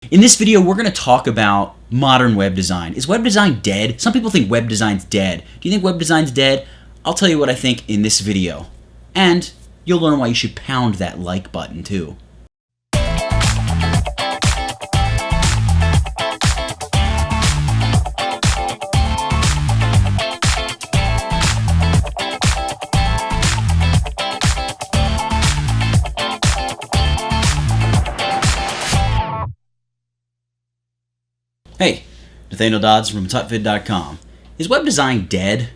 In this video, we're going to talk about modern web design. Is web design dead? Some people think web design's dead. Do you think web design's dead? I'll tell you what I think in this video. And you'll learn why you should pound that like button too. Hey, Nathaniel Dodds from Tutvid.com. Is web design dead?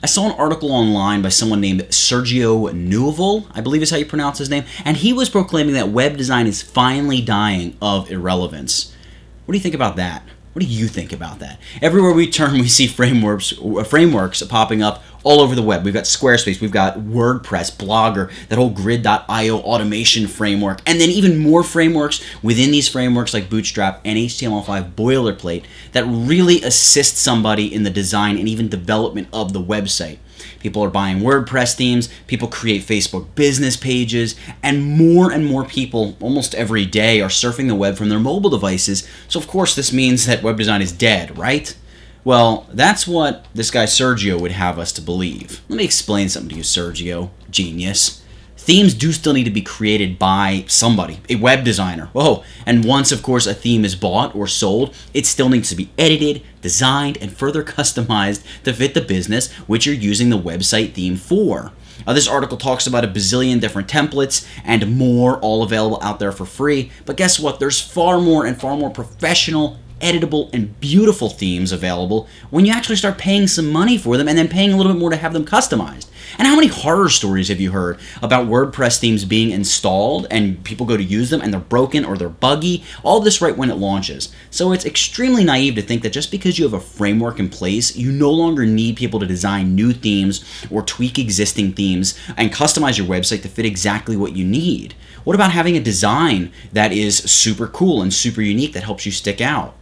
I saw an article online by someone named Sergio Newell, I believe is how you pronounce his name, and he was proclaiming that web design is finally dying of irrelevance. What do you think about that? What do you think about that? Everywhere we turn, we see frameworks popping up all over the web. We've got Squarespace, we've got WordPress, Blogger, that whole grid.io automation framework, and then even more frameworks within these frameworks like Bootstrap and HTML5 boilerplate that really assist somebody in the design and even development of the website. People are buying WordPress themes, people create Facebook business pages, and more people almost every day are surfing the web from their mobile devices. So of course this means that web design is dead, right? Well, that's what this guy Sergio would have us to believe. Let me explain something to you, Sergio. Genius. Themes do still need to be created by somebody, a web designer. Whoa. And once, of course, a theme is bought or sold, it still needs to be edited, designed, and further customized to fit the business which you're using the website theme for. This article talks about a bazillion different templates and more, all available out there for free. But guess what? There's far more professional, editable, and beautiful themes available when you actually start paying some money for them and then paying a little bit more to have them customized. And how many horror stories have you heard about WordPress themes being installed and people go to use them and they're broken or they're buggy? All this right when it launches. So it's extremely naive to think that just because you have a framework in place, you no longer need people to design new themes or tweak existing themes and customize your website to fit exactly what you need. What about having a design that is super cool and super unique that helps you stick out?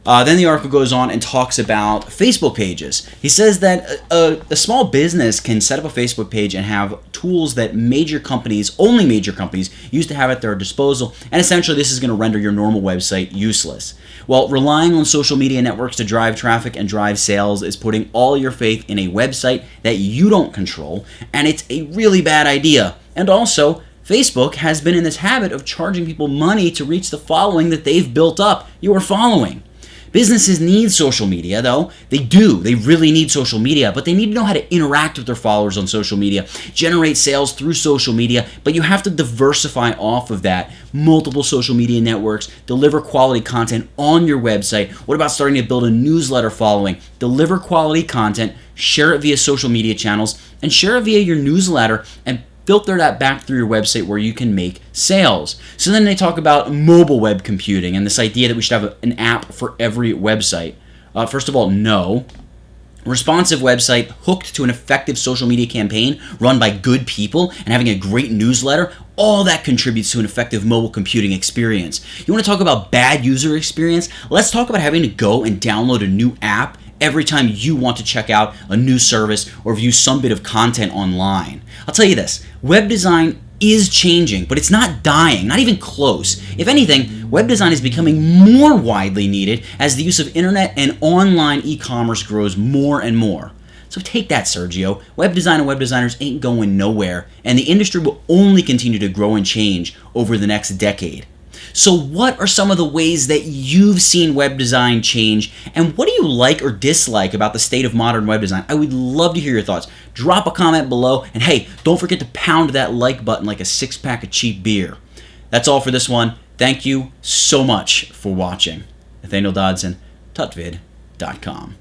Then the article goes on and talks about Facebook pages. He says that a small business can set up a Facebook page and have tools that only major companies, use to have at their disposal, and essentially this is going to render your normal website useless. Well, relying on social media networks to drive traffic and drive sales is putting all your faith in a website that you don't control, and it's a really bad idea. And also, Facebook has been in this habit of charging people money to reach the following that they've built up, your following. Businesses need social media, though. They do. They really need social media, but they need to know how to interact with their followers on social media, generate sales through social media, but you have to diversify off of that. Multiple social media networks, deliver quality content on your website. What about starting to build a newsletter following? Deliver quality content, share it via social media channels, and share it via your newsletter, and filter that back through your website where you can make sales. So then they talk about mobile web computing and this idea that we should have an app for every website. First of all, no. Responsive website hooked to an effective social media campaign run by good people and having a great newsletter, all that contributes to an effective mobile computing experience. You want to talk about bad user experience? Let's talk about having to go and download a new app every time you want to check out a new service or view some bit of content online. I'll tell you this, web design is changing, but it's not dying, not even close. If anything, web design is becoming more widely needed as the use of internet and online e-commerce grows more and more. So take that, Sergio. Web design and web designers ain't going nowhere, and the industry will only continue to grow and change over the next decade. So what are some of the ways that you've seen web design change, and what do you like or dislike about the state of modern web design? I would love to hear your thoughts. Drop a comment below, and hey, don't forget to pound that like button like a six-pack of cheap beer. That's all for this one. Thank you so much for watching. Nathaniel Dodson, Tutvid.com.